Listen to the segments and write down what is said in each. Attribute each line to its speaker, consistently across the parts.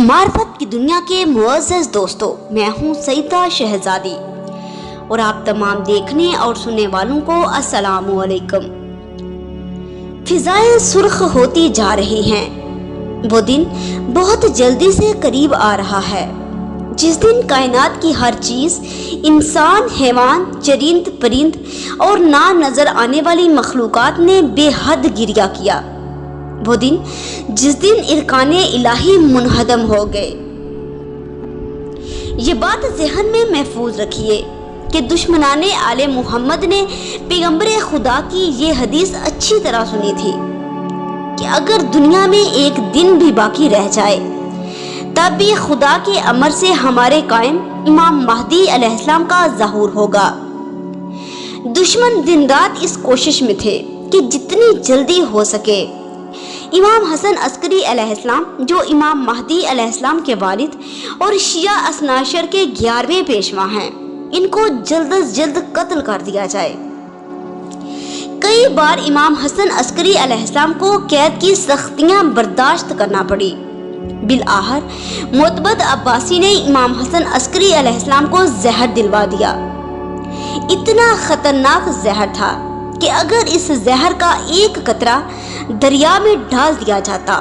Speaker 1: मार्फत की दुनिया के मुअज़्ज़ज़ दोस्तों, मैं हूँ सईदा शहजादी और आप तमाम देखने और सुनने वालों को अस्सलामु अलैकुम। फिजाएं सुर्ख होती जा रही हैं। वो दिन बहुत जल्दी से करीब आ रहा है जिस दिन कायनात की हर चीज़, इंसान, हैवान, चरिंद परिंद और ना नज़र आने वाली मखलूक़ात ने बेहद गिरिया किया। वो दिन जिस दिन इरकाने इलाही मुनहदम हो गए। ये बात ज़हन में महफूज रखिए कि दुश्मनाने आले मुहम्मद ने पैगंबर खुदा की ये हदीस अच्छी तरह सुनी थी कि अगर दुनिया में एक दिन भी बाकी रह जाए तब भी खुदा के अमर से हमारे कायम इमाम महदी अलैहिस्सलाम का ज़हूर होगा। दुश्मन दिन रात इस कोशिश में थे कि जितनी जल्दी हो सके इमाम हसन अस्करी अलैहिस्सलाम, जो इमाम महदी अलैहिस्सलाम के वालिद और शिया असनाशर के 11वें पेशवा हैं, इनको जल्द अज जल्द कत्ल कर दिया जाए। कई बार इमाम हसन अस्करी अलैहिस्सलाम को कैद की सख्तियां बर्दाश्त करना पड़ी। बिलआखिर मोतबद अब्बासी ने इमाम हसन अस्करी अलैहिस्सलाम को जहर दिलवा दिया। इतना खतरनाक जहर था कि अगर इस जहर का एक कतरा दरिया में डाल दिया जाता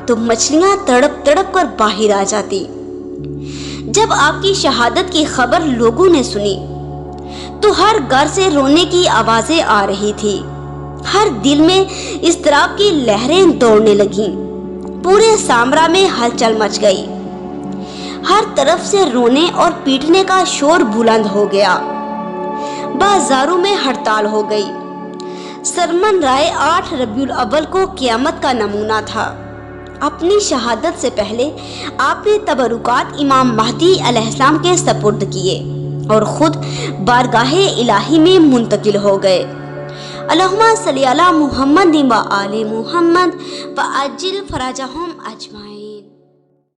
Speaker 1: तो मछलियां तड़प तड़प कर बाहर आ जाती। जब आपकी शहादत की खबर लोगों ने सुनी तो हर घर से रोने की आवाजें आ रही थी। हर दिल में इज़्तिराब की लहरें दौड़ने लगीं। पूरे सामरा में हलचल मच गई। हर तरफ से रोने और पीटने का शोर बुलंद हो गया। बाजारों में हड़ताल हो गई। सरमन राय 8 रबीउल अव्वल को क़यामत का नमूना था। अपनी शहादत से पहले आपने तबरुकात इमाम महदी अलैहिस्सलाम के सपुर्द किए और खुद बारगाहे इलाही में मुंतकिल हो गए। अल्लाहुम्मा सल्ली अला मुहम्मद व आले मुहम्मद व अज्जिल फराजहुम अजमाइन।